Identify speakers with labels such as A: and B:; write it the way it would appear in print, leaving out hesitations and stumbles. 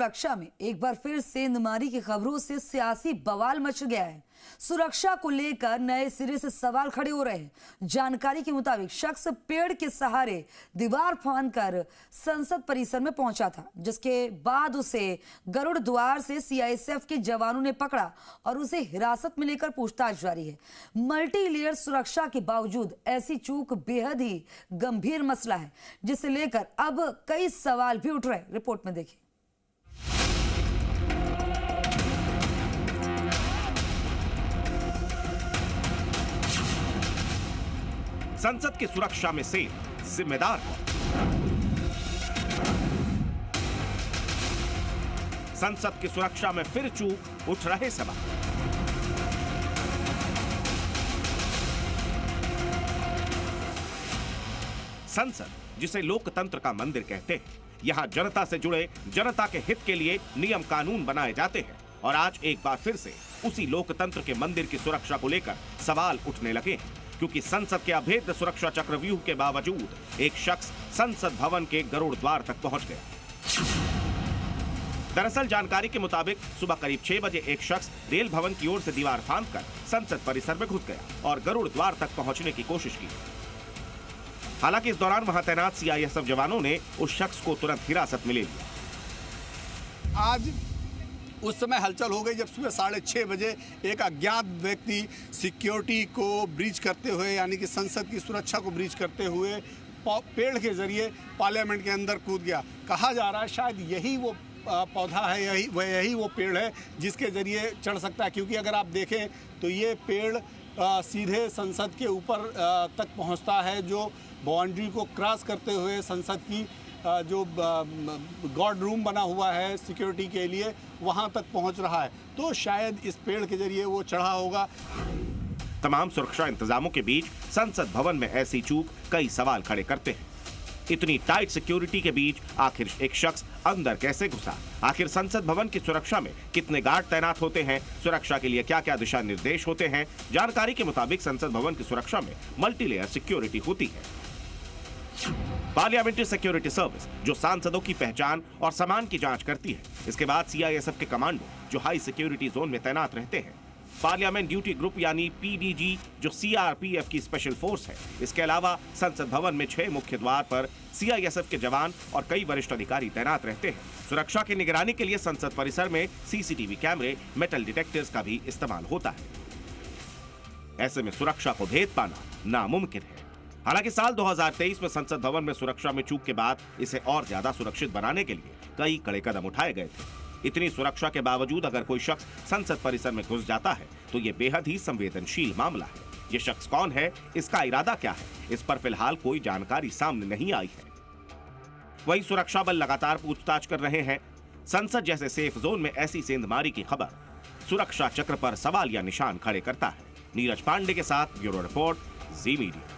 A: सुरक्षा में एक बार फिर सेंधमारी की खबरों से सियासी बवाल मच गया है। सुरक्षा को लेकर नए सिरे से सवाल खड़े हो रहे हैं। जानकारी के मुताबिक शख्स पेड़ के सहारे दीवार फांदकर संसद परिसर में पहुंचा था, जिसके बाद उसे गरुड़ द्वार से सीआईएसएफ के जवानों ने पकड़ा और उसे हिरासत में लेकर पूछताछ जारी है। मल्टी लेयर सुरक्षा के बावजूद ऐसी चूक बेहद ही गंभीर मसला है, जिसे लेकर अब कई सवाल भी उठ रहे हैं। रिपोर्ट में देखिए।
B: संसद की सुरक्षा में से जिम्मेदार कौन? संसद की सुरक्षा में फिर चूक, उठ रहे सवाल। संसद, जिसे लोकतंत्र का मंदिर कहते हैं, यहां जनता से जुड़े, जनता के हित के लिए नियम कानून बनाए जाते हैं और आज एक बार फिर से उसी लोकतंत्र के मंदिर की सुरक्षा को लेकर सवाल उठने लगे हैं, क्योंकि संसद के अभेद्य सुरक्षा चक्रव्यूह के बावजूद एक शख्स संसद भवन के गरुड़ द्वार तक पहुंच गया। दरअसल जानकारी के मुताबिक सुबह करीब 6 बजे एक शख्स रेल भवन की ओर से दीवार फांदकर संसद परिसर में घुस गया और गरुड़ द्वार तक पहुंचने की कोशिश की। हालांकि इस दौरान वहां तैनात सीआईएसएफ जवानों ने उस शख्स को तुरंत हिरासत में ले लिया।
C: आज उस समय हलचल हो गई जब सुबह 6:30 बजे एक अज्ञात व्यक्ति सिक्योरिटी को ब्रीच करते हुए, यानी कि संसद की सुरक्षा को ब्रीच करते हुए पेड़ के जरिए पार्लियामेंट के अंदर कूद गया। कहा जा रहा है शायद यही वो पौधा है, यही वो पेड़ है जिसके जरिए चढ़ सकता है, क्योंकि अगर आप देखें तो ये पेड़ सीधे संसद के ऊपर तक पहुंचता है, जो बाउंड्री को क्रॉस करते हुए संसद की जो गार्ड रूम बना हुआ है सिक्योरिटी के लिए, वहां तक पहुंच रहा है। तो शायद इस पेड़ के जरिए वो चढ़ा होगा।
B: तमाम सुरक्षा इंतजामों के बीच संसद भवन में ऐसी चूक कई सवाल खड़े करते हैं। इतनी टाइट सिक्योरिटी के बीच आखिर एक शख्स अंदर कैसे घुसा? आखिर संसद भवन की सुरक्षा में कितने गार्ड तैनात होते हैं? सुरक्षा के लिए क्या क्या दिशा निर्देश होते हैं? जानकारी के मुताबिक संसद भवन की सुरक्षा में मल्टीलेयर सिक्योरिटी होती है। पार्लियामेंट्री सिक्योरिटी सर्विस, जो सांसदों की पहचान और सामान की जांच करती है। इसके बाद सीआईएसएफ के कमांडो, जो हाई सिक्योरिटी जोन में तैनात रहते हैं। पार्लियामेंट ड्यूटी ग्रुप यानी पीडीजी, जो सीआरपीएफ की स्पेशल फोर्स है। इसके अलावा संसद भवन में 6 मुख्य द्वार पर सीआईएसएफ के जवान और कई वरिष्ठ अधिकारी तैनात रहते हैं। सुरक्षा की निगरानी के लिए संसद परिसर में सीसीटीवी कैमरे, मेटल डिटेक्टर्स का भी इस्तेमाल होता है। ऐसे में सुरक्षा को भेद पाना नामुमकिन है। हालांकि साल 2023 में संसद भवन में सुरक्षा में चूक के बाद इसे और ज्यादा सुरक्षित बनाने के लिए कई कड़े कदम उठाए गए थे। इतनी सुरक्षा के बावजूद अगर कोई शख्स संसद परिसर में घुस जाता है तो ये बेहद ही संवेदनशील मामला है। ये शख्स कौन है, इसका इरादा क्या है, इस पर फिलहाल कोई जानकारी सामने नहीं आई है। वहीं सुरक्षा बल लगातार पूछताछ कर रहे हैं। संसद जैसे सेफ जोन में ऐसी सेंधमारी की खबर सुरक्षा चक्र पर सवाल या निशान खड़े करता है। नीरज पांडे के साथ ब्यूरो रिपोर्ट, जी मीडिया।